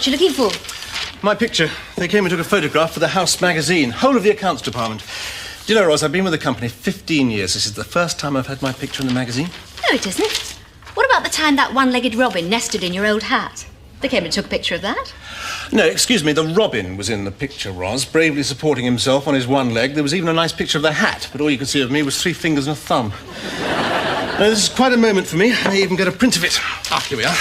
What you looking for? My picture. They came and took a photograph for the House magazine. Whole of the accounts department. Do you know, Ros, I've been with the company 15 years. This is the first time I've had my picture in the magazine. No, it isn't. What about the time that one-legged robin nested in your old hat? They came and took a picture of that? No, excuse me, the robin was in the picture, Ros, bravely supporting himself on his one leg. There was even a nice picture of the hat, but all you could see of me was 3 fingers and a thumb. Now, this is quite a moment for me. I may even get a print of it. Ah, here we are.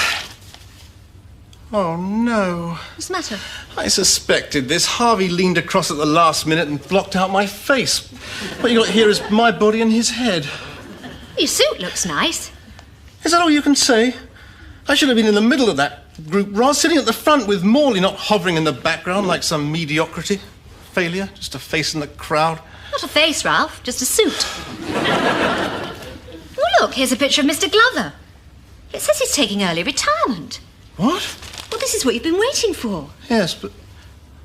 Oh, no. What's the matter? I suspected this. Harvey leaned across at the last minute and blocked out my face. What you got here is my body and his head. Your suit looks nice. Is that all you can say? I should have been in the middle of that group, Ros, sitting at the front with Morley, not hovering in the background like some mediocrity. Failure, just a face in the crowd. Not a face, Ralph, just a suit. Oh, look, here's a picture of Mr. Glover. It says he's taking early retirement. What? Well, this is what you've been waiting for. Yes, but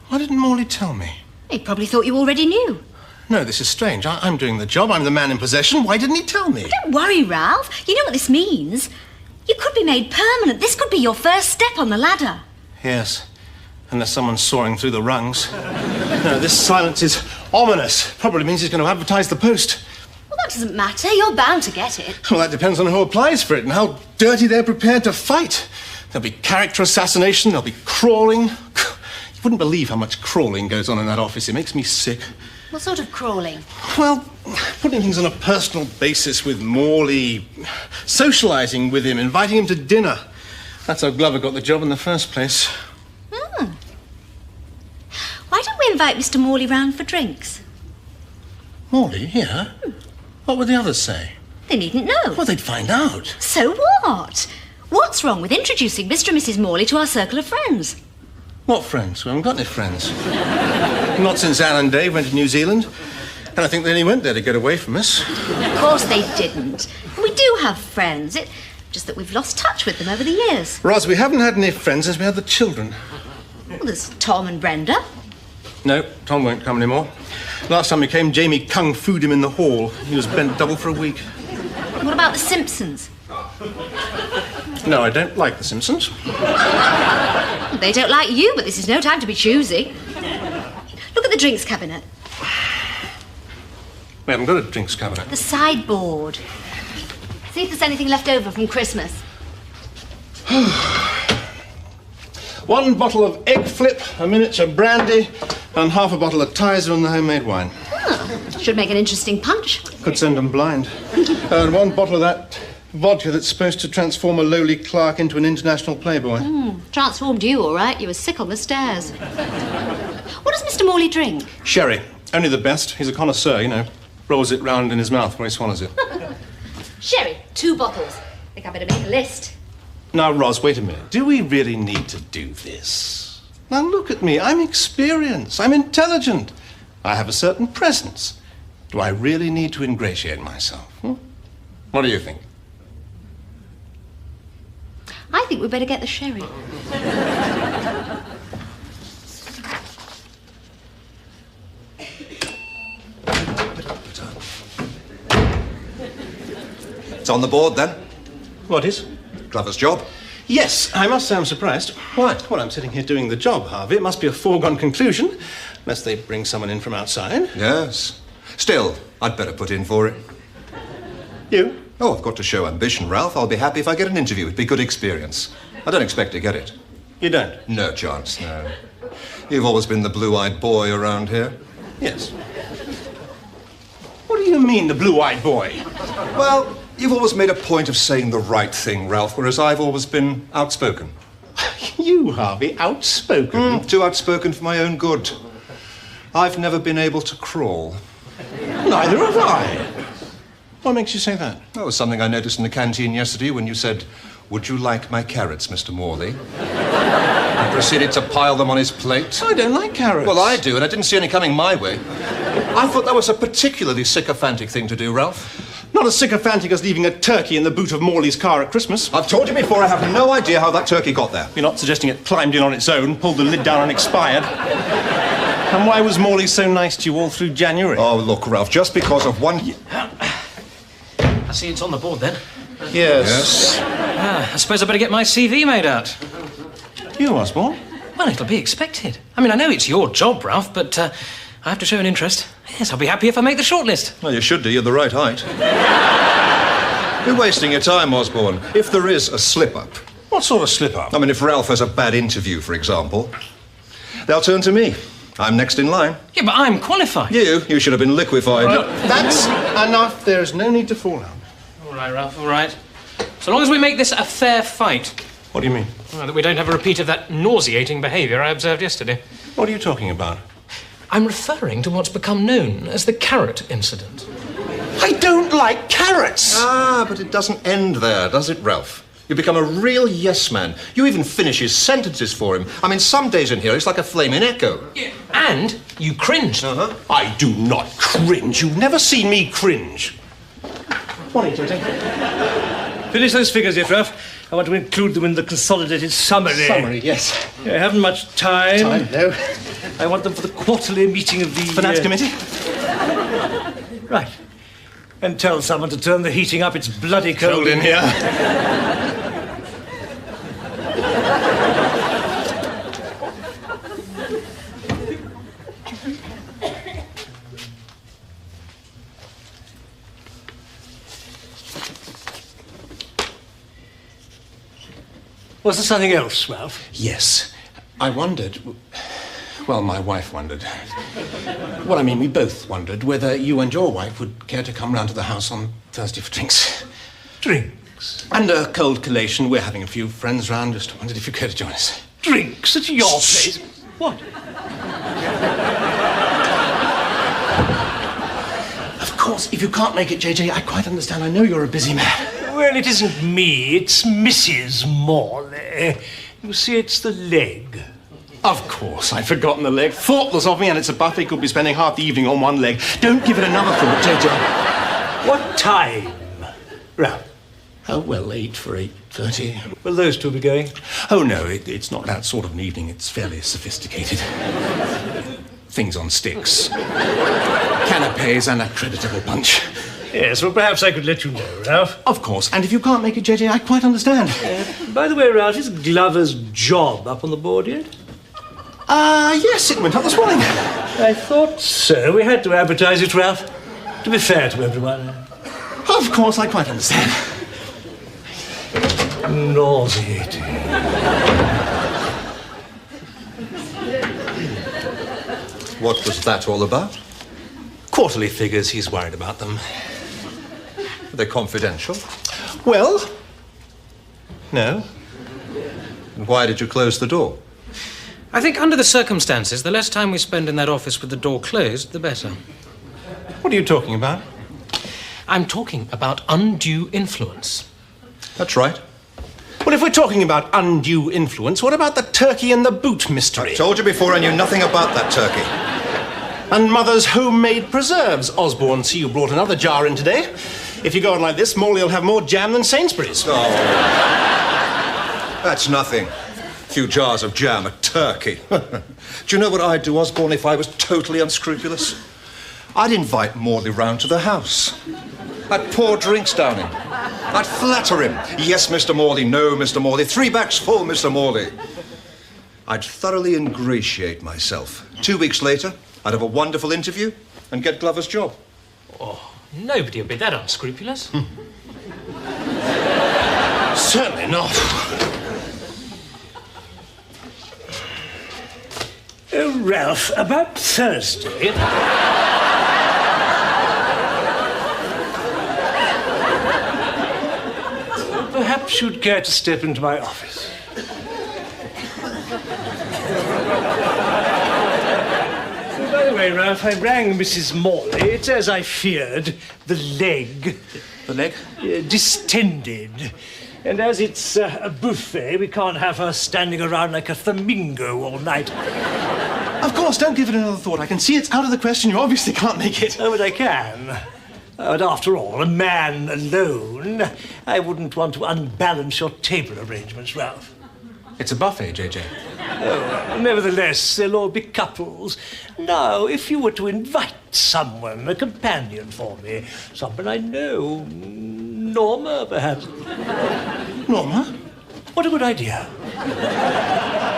why didn't Morley tell me? He probably thought you already knew. No, this is strange. I'm doing the job. I'm the man in possession. Why didn't he tell me? Don't worry, Ralph. You know what this means. You could be made permanent. This could be your first step on the ladder. Yes, unless someone's soaring through the rungs. No, this silence is ominous. Probably means he's going to advertise the post. Well, that doesn't matter. You're bound to get it. Well, that depends on who applies for it and how dirty they're prepared to fight. There'll be character assassination. There'll be crawling. You wouldn't believe how much crawling goes on in that office. It makes me sick. What sort of crawling? Well, putting things on a personal basis with Morley, socialising with him, inviting him to dinner. That's how Glover got the job in the first place. Hmm. Why don't we invite Mr. Morley round for drinks? Morley, here? What would the others say? They needn't know. Well, they'd find out. So what? What's wrong with introducing Mr. and Mrs. Morley to our circle of friends? What friends? We haven't got any friends. Not since Anne and Dave went to New Zealand. And I think they only went there to get away from us. Of course they didn't. We do have friends. It's just that we've lost touch with them over the years. Ros, we haven't had any friends since we had the children. Well, there's Tom and Brenda. No, Tom won't come anymore. Last time he came, Jamie kung fu'd him in the hall. He was bent double for a week. What about the Simpsons? No, I don't like the Simpsons. They don't like you, but this is no time to be choosy. Look at the drinks cabinet. We haven't got a drinks cabinet. The sideboard. See if there's anything left over from Christmas. 1 bottle of egg flip, a miniature brandy, and half a bottle of Tizer and the homemade wine. Should make an interesting punch. Could send them blind. And 1 bottle of that vodka that's supposed to transform a lowly clerk into an international playboy. Transformed you, all right. You were sick on the stairs. What does Mr. Morley drink? Sherry. Only the best. He's a connoisseur, you know. Rolls it round in his mouth where he swallows it. Sherry, 2 bottles. I think I better make a list. Now, Ros, wait a minute. Do we really need to do this? Now, look at me. I'm experienced. I'm intelligent. I have a certain presence. Do I really need to ingratiate myself? What do you think? I think we'd better get the sherry. It's on the board, then? What is? Glover's job. Yes, I must say I'm surprised. Why? Well, I'm sitting here doing the job, Harvey. It must be a foregone conclusion, unless they bring someone in from outside. Yes. Still, I'd better put in for it. You? Oh, I've got to show ambition, Ralph. I'll be happy if I get an interview. It'd be good experience. I don't expect to get it. You don't? No chance, no. You've always been the blue-eyed boy around here. Yes. What do you mean, the blue-eyed boy? Well, you've always made a point of saying the right thing, Ralph, whereas I've always been outspoken. You, Harvey, outspoken? Too outspoken for my own good. I've never been able to crawl. Neither have I. What makes you say that? That was something I noticed in the canteen yesterday when you said, "Would you like my carrots, Mr. Morley?" And proceeded to pile them on his plate. I don't like carrots. Well, I do, and I didn't see any coming my way. I thought that was a particularly sycophantic thing to do, Ralph. Not as sycophantic as leaving a turkey in the boot of Morley's car at Christmas. I've told you before, I have no idea how that turkey got there. You're not suggesting it climbed in on its own, pulled the lid down and expired? And why was Morley so nice to you all through January? Oh, look, Ralph, just because of one... I see it's on the board, then. Yes. I suppose I better get my CV made out. You, Osborne? Well, it'll be expected. I mean, I know it's your job, Ralph, but I have to show an interest. Yes, I'll be happy if I make the shortlist. Well, you should do. You're the right height. You're wasting your time, Osborne. If there is a slip-up... What sort of slip-up? I mean, if Ralph has a bad interview, for example, they'll turn to me. I'm next in line. Yeah, but I'm qualified. You should have been liquefied. Well, that's enough. There is no need to fall out. All right, Ralph, all right. So long as we make this a fair fight. What do you mean? Well, that we don't have a repeat of that nauseating behaviour I observed yesterday. What are you talking about? I'm referring to what's become known as the carrot incident. I don't like carrots! Ah, but it doesn't end there, does it, Ralph? You become a real yes-man. You even finish his sentences for him. I mean, some days in here, it's like a flaming echo. Yeah. And you cringed. Uh-huh. I do not cringe. You've never seen me cringe. What are you doing? Finish those figures yet, Ralph. I want to include them in the consolidated summary. Summary, yes. I haven't much time. Time, no. I want them for the quarterly meeting of the... Finance committee? Right. And tell someone to turn the heating up. It's bloody cold in here. Was there something else, Ralph? Yes. I wondered... Well, my wife wondered. Well, I mean, we both wondered whether you and your wife would care to come round to the house on Thursday for drinks. Drinks? And a cold collation. We're having a few friends round. Just wondered if you care to join us. Drinks at your place? What? Of course, if you can't make it, JJ, I quite understand. I know you're a busy man. Well, it isn't me. It's Mrs. Morley. You see, it's the leg. Of course, I'd forgotten the leg. Thoughtless of me, and it's a buffet. Could be spending half the evening on one leg. Don't give it another thought, JJ. What time, Ralph? Oh, well, 8 for 8:30. Will those two be going? Oh, no, it's not that sort of an evening. It's fairly sophisticated. Things on sticks. Canapes and a creditable punch. Yes, well, perhaps I could let you know, Ralph. Of course, and if you can't make it, JJ, I quite understand. By the way, Ralph, is Glover's job up on the board yet? Yes, it went up this morning. I thought so. We had to advertise it, Ralph, to be fair to everyone. Of course, I quite understand. Nauseating. What was that all about? Quarterly figures, he's worried about them. Are they confidential? Well, no. And why did you close the door? I think under the circumstances, the less time we spend in that office with the door closed, the better. What are you talking about? I'm talking about undue influence. That's right. Well, if we're talking about undue influence, what about the turkey in the boot mystery? I told you before I knew nothing about that turkey. And Mother's homemade preserves. Osborne, see you brought another jar in today. If you go on like this, Morley will have more jam than Sainsbury's. Oh. That's nothing. A few jars of jam, a turkey. Do you know what I'd do, Osborne, if I was totally unscrupulous? I'd invite Morley round to the house. I'd pour drinks down him. I'd flatter him. Yes, Mr. Morley. No, Mr. Morley. 3 backs full, Mr. Morley. I'd thoroughly ingratiate myself. 2 weeks later, I'd have a wonderful interview and get Glover's job. Oh, nobody would be that unscrupulous. Certainly not. Ralph, about Thursday... Perhaps you'd care to step into my office. By the way, Ralph, I rang Mrs. Morley. It's as I feared. The leg. The leg? Distended. And as it's a buffet, we can't have her standing around like a flamingo all night. Of course, don't give it another thought. I can see it's out of the question. You obviously can't make it. Oh, but I can. But after all, a man alone, I wouldn't want to unbalance your table arrangements, Ralph. It's a buffet, JJ. Oh, nevertheless, they'll all be couples. Now, if you were to invite someone, a companion for me, someone I know, Norma, perhaps. Norma? What a good idea.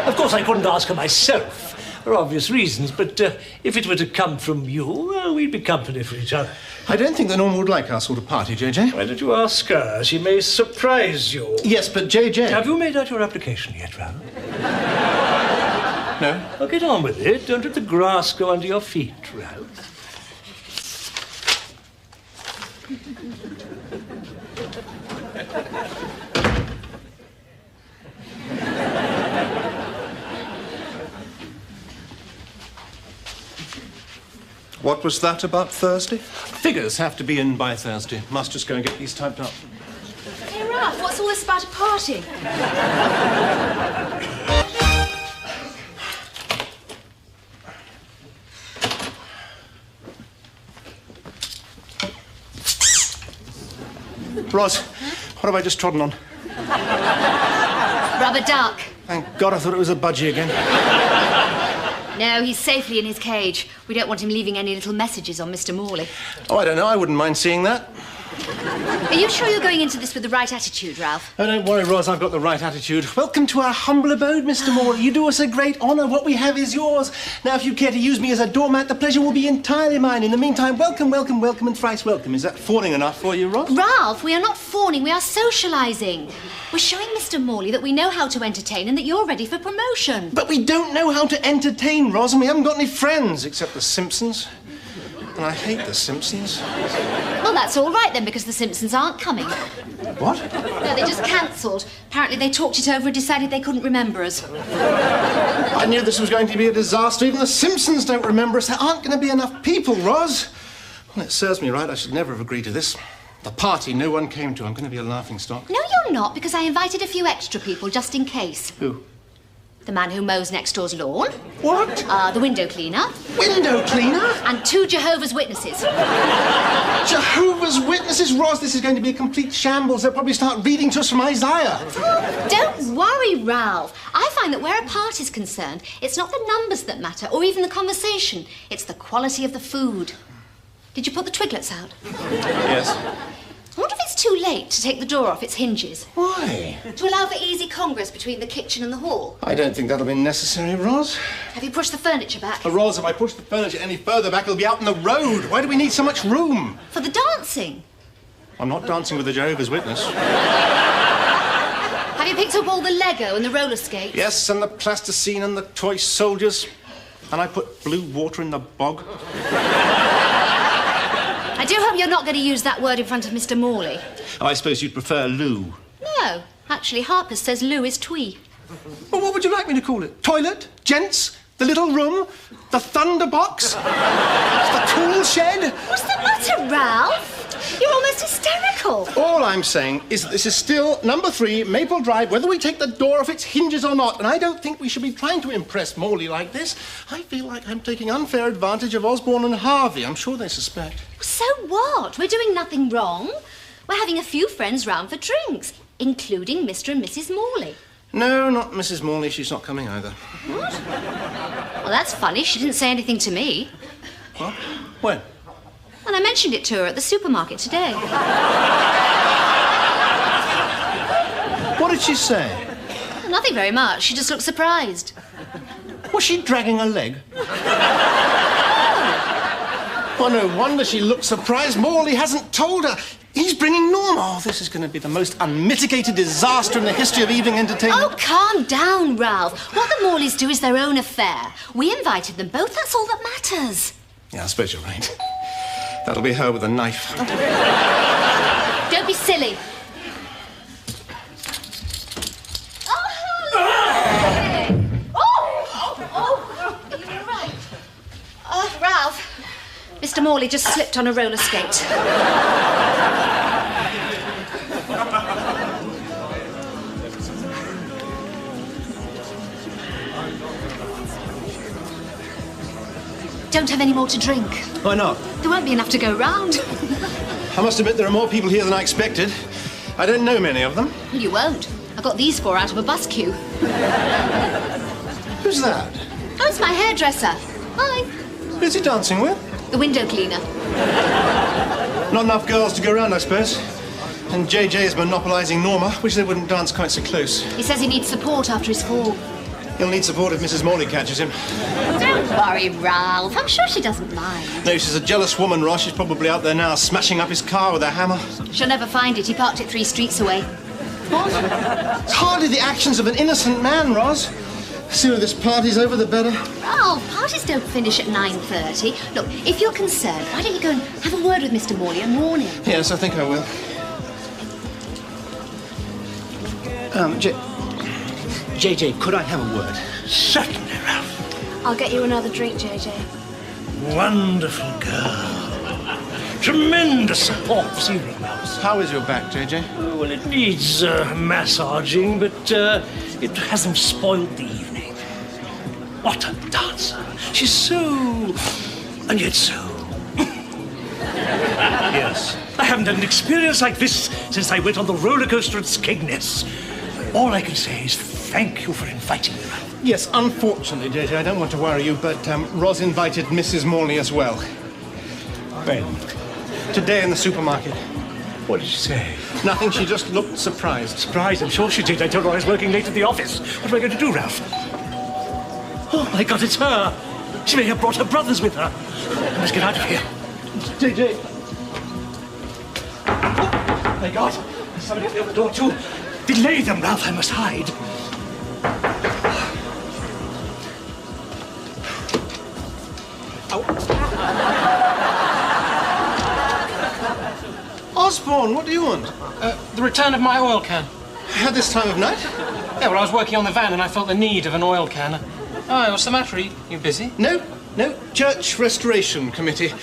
Of course, I couldn't ask her myself, for obvious reasons, but if it were to come from you, well, we'd be company for each other. I don't think the Norma would like our sort of party, JJ. Why don't you ask her? She may surprise you. Yes, but JJ... Have you made out your application yet, Ralph? No. Well, get on with it. Don't let the grass go under your feet, Ralph. What was that about Thursday? Figures have to be in by Thursday. Must just go and get these typed up. Hey, Ralph, what's all this about a party? Roz, what have I just trodden on? Rubber duck. Thank God, I thought it was a budgie again. No, he's safely in his cage. We don't want him leaving any little messages on Mr. Morley. Oh, I don't know. I wouldn't mind seeing that. Are you sure you're going into this with the right attitude, Ralph? Oh, don't worry, Roz. I've got the right attitude. Welcome to our humble abode, Mr. Morley. You do us a great honour. What we have is yours. Now, if you care to use me as a doormat, the pleasure will be entirely mine. In the meantime, welcome, welcome, welcome, and thrice welcome. Is that fawning enough for you, Roz? Ralph, we are not fawning. We are socialising. We're showing Mr. Morley that we know how to entertain and that you're ready for promotion. But we don't know how to entertain, Roz, and we haven't got any friends except the Simpsons. And I hate the Simpsons. Well, that's all right then, because the Simpsons aren't coming. What? No, they just cancelled. Apparently they talked it over and decided they couldn't remember us. I knew this was going to be a disaster. Even the Simpsons don't remember us. There aren't going to be enough people, Roz. Well, it serves me right. I should never have agreed to this. The party no one came to. I'm going to be a laughingstock. No, you're not, because I invited a few extra people just in case. Who? The man who mows next door's lawn. What? The window cleaner. Window cleaner? And 2 Jehovah's Witnesses. Jehovah's Witnesses? Roz, this is going to be a complete shambles. They'll probably start reading to us from Isaiah. Oh, don't worry, Ralph. I find that where a party's concerned, it's not the numbers that matter, or even the conversation. It's the quality of the food. Did you put the twiglets out? Yes. I wonder if it's too late to take the door off its hinges. Why? To allow for easy congress between the kitchen and the hall. I don't think that'll be necessary, Roz. Have you pushed the furniture back? Roz, if I push the furniture any further back, it'll be out in the road. Why do we need so much room? For the dancing. I'm not dancing with the Jehovah's Witness. Have you picked up all the Lego and the roller skates? Yes, and the plasticine and the toy soldiers. And I put blue water in the bog. I do hope you're not going to use that word in front of Mr. Morley. Oh, I suppose you'd prefer loo. No, actually, Harper says Lou is twee. Well, what would you like me to call it? Toilet? Gents? The little room? The thunderbox? The tool shed? What's the matter, Ralph? You're almost hysterical. All I'm saying is that this is still number 3, Maple Drive, whether we take the door off its hinges or not. And I don't think we should be trying to impress Morley like this. I feel like I'm taking unfair advantage of Osborne and Harvey. I'm sure they suspect. So what? We're doing nothing wrong. We're having a few friends round for drinks, including Mr. and Mrs. Morley. No, not Mrs. Morley. She's not coming either. What? Well, that's funny. She didn't say anything to me. What? When? Well, I mentioned it to her at the supermarket today. What did she say? Well, nothing very much. She just looked surprised. Was she dragging a leg? Oh, no wonder she looked surprised. Morley hasn't told her. He's bringing Norma. Oh, this is going to be the most unmitigated disaster in the history of evening entertainment. Oh, calm down, Ralph. What the Morleys do is their own affair. We invited them both. That's all that matters. Yeah, I suppose you're right. That'll be her with a knife. Don't be silly. Are you all right? Ralph, Mr. Morley just slipped on a roller skate. Don't have any more to drink. Why not? There won't be enough to go round. I must admit there are more people here than I expected. I don't know many of them. Well, you won't. I got these 4 out of a bus queue. Who's that? Oh, it's my hairdresser. Hi. Who's he dancing with? The window cleaner. Not enough girls to go round, I suppose. And JJ is monopolising Norma. Wish they wouldn't dance quite so close. He says he needs support after his fall. He'll need support if Mrs. Morley catches him. Don't worry, Ralph. I'm sure she doesn't mind. No, she's a jealous woman, Ross. She's probably out there now, smashing up his car with a hammer. She'll never find it. He parked it 3 streets away. What? It's hardly the actions of an innocent man, Ross. The sooner this party's over, the better. Ralph, parties don't finish at 9:30. Look, if you're concerned, why don't you go and have a word with Mr. Morley and warn him? Yes, I think I will. JJ, could I have a word? Certainly, Ralph. I'll get you another drink, JJ. Wonderful girl. Tremendous support this evening, Ralph. How is your back, JJ? Oh, well, it needs massaging, but it hasn't spoiled the evening. What a dancer. She's so... and yet so... Yes. I haven't had an experience like this since I went on the roller coaster at Skegness. All I can say is thank you for inviting me, Ralph. Yes, unfortunately, JJ, I don't want to worry you, but Roz invited Mrs. Morley as well. Ben, Today in the supermarket. what did she say? Nothing, she just looked surprised. Surprised, I'm sure she did. I told her I was working late at the office. What am I going to do, Ralph? Oh, my God, it's her. She may have brought her brothers with her. I must get out of here. JJ. Oh, my God. There's somebody at the other door, too. Delay them, Ralph. I must hide. Osborne, what do you want? The return of my oil can. At this time of night? Yeah, well, I was working on the van and I felt the need of an oil can. Oh, what's the matter? Are you busy? No, Church Restoration Committee.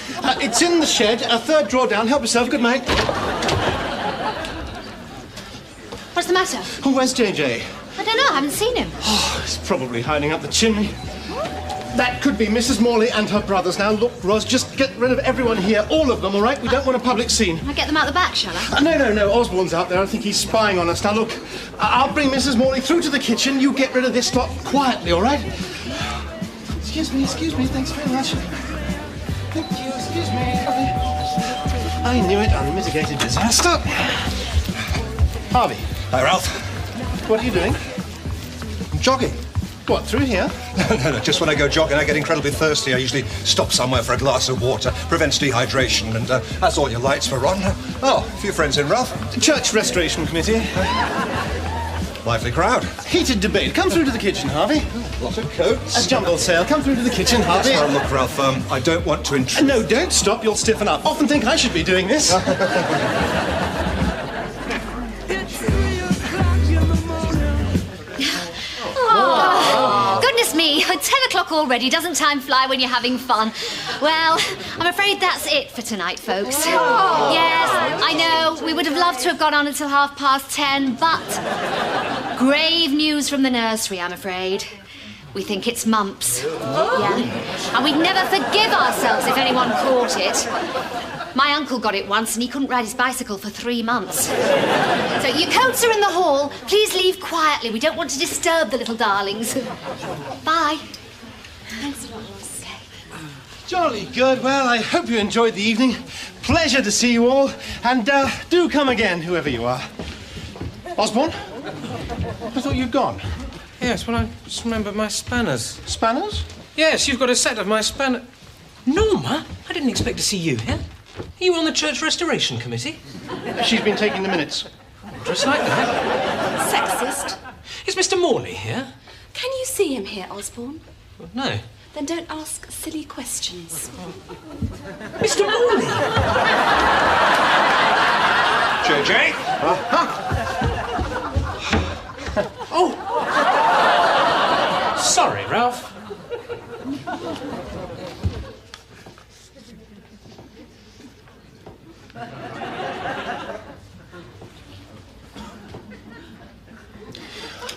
It's in the shed, a 3rd drawer down. Help yourself, good night. What's the matter? Oh, where's JJ? I don't know. I haven't seen him. Oh, he's probably hiding up the chimney. That could be Mrs. Morley and her brothers. Now, look, Roz, just get rid of everyone here. All of them, all right? We don't want a public scene. I get them out the back, shall I? No. Osborne's out there. I think he's spying on us. Now, look, I'll bring Mrs. Morley through to the kitchen. You get rid of this lot quietly, all right? Excuse me. Thanks very much. Thank you. Excuse me. I knew it. Unmitigated disaster. Harvey. Hi, Ralph. What are you doing? I'm jogging. What, through here? No. Just when I go jogging, I get incredibly thirsty. I usually stop somewhere for a glass of water. Prevents dehydration, and that's all your lights for, Ron. Oh, a few friends in, Ralph. Church Restoration Committee. Lively crowd. Heated debate. Come through to the kitchen, Harvey. Lot of coats. A jumble sale. Come through to the kitchen, Harvey. Well, look, Ralph, I don't want to intrude. No, don't stop. You'll stiffen up. Often think I should be doing this. Goodness me, 10 o'clock already. Doesn't time fly when you're having fun? Well, I'm afraid that's it for tonight, folks. Yes, I know, we would have loved to have gone on until 10:30, but grave news from the nursery, I'm afraid. We think it's mumps. Yeah. And we'd never forgive ourselves if anyone caught it. My uncle got it once and he couldn't ride his bicycle for 3 months. So your coats are in the hall. Please leave quietly. We don't want to disturb the little darlings. Bye. Thanks a lot, Ross. Jolly good. Well, I hope you enjoyed the evening. Pleasure to see you all. And do come again, whoever you are. Osborne? I thought you'd gone. Yes, well, I just remembered my spanners. Spanners? Yes, you've got a set of my spanners. Norma, I didn't expect to see you here. Are you on the Church Restoration Committee? She's been taking the minutes. Just like that. Sexist. Is Mr. Morley here? Can you see him here, Osborne? No. Then don't ask silly questions. Mr. Morley! JJ? Oh! Sorry, Ralph.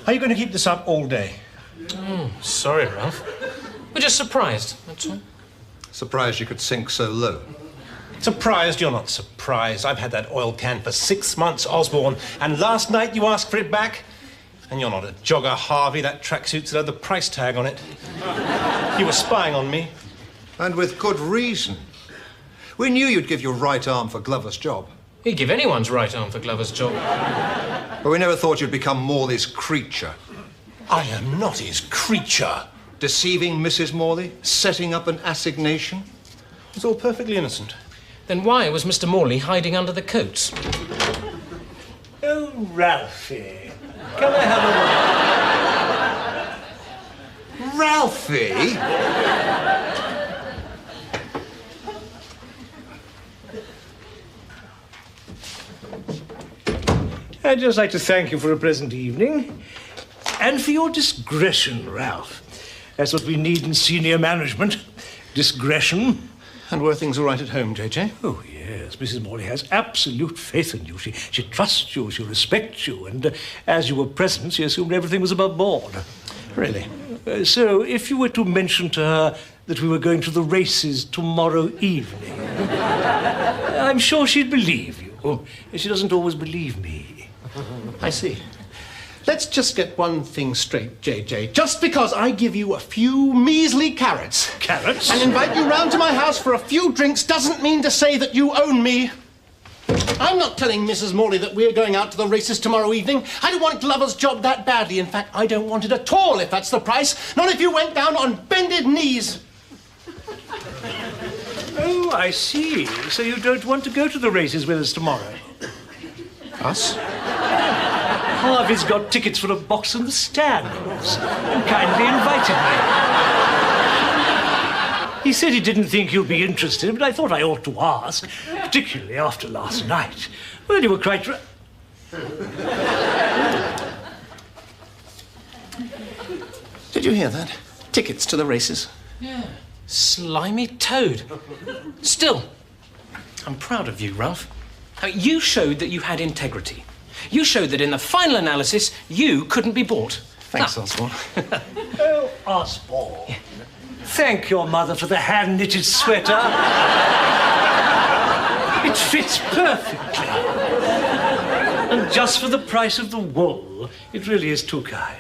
Are you going to keep this up all day? Oh, sorry, Ralph. We're just surprised, that's all. Surprised you could sink so low. Surprised? You're not surprised. I've had that oil can for 6 months, Osborne. And last night you asked for it back? And you're not a jogger, Harvey. That tracksuit's had the price tag on it. You were spying on me. And with good reason. We knew you'd give your right arm for Glover's job. He'd give anyone's right arm for Glover's job. But we never thought you'd become Morley's creature. I am not his creature. Deceiving Mrs. Morley, setting up an assignation. It's all perfectly innocent. Then why was Mr. Morley hiding under the coats? Oh, Ralphie. Can I have a word? Ralphie? I'd just like to thank you for a pleasant evening. And for your discretion, Ralph. That's what we need in senior management. Discretion. And were things all right at home, JJ? Oh, yes. Mrs. Morley has absolute faith in you. She trusts you, she respects you, and as you were present, she assumed everything was above board. Really? So, if you were to mention to her that we were going to the races tomorrow evening, I'm sure she'd believe you. She doesn't always believe me. I see. Let's just get one thing straight, JJ. Just because I give you a few measly carrots... Carrots? ...and invite you round to my house for a few drinks doesn't mean to say that you own me. I'm not telling Mrs. Morley that we're going out to the races tomorrow evening. I don't want Glover's job that badly. In fact, I don't want it at all, if that's the price. Not if you went down on bended knees. Oh, I see. So you don't want to go to the races with us tomorrow? Us? Harvey's got tickets for a box in the stands and kindly invited me. He said he didn't think you'd be interested, but I thought I ought to ask, particularly after last night. Well, you were quite Did you hear that? Tickets to the races. Yeah. Slimy toad. Still, I'm proud of you, Ralph. I mean, you showed that you had integrity. You showed that in the final analysis, you couldn't be bought. Thanks, Osborne. Oh, Osborne. Thank your mother for the hand-knitted sweater. It fits perfectly. And just for the price of the wool, it really is too kind.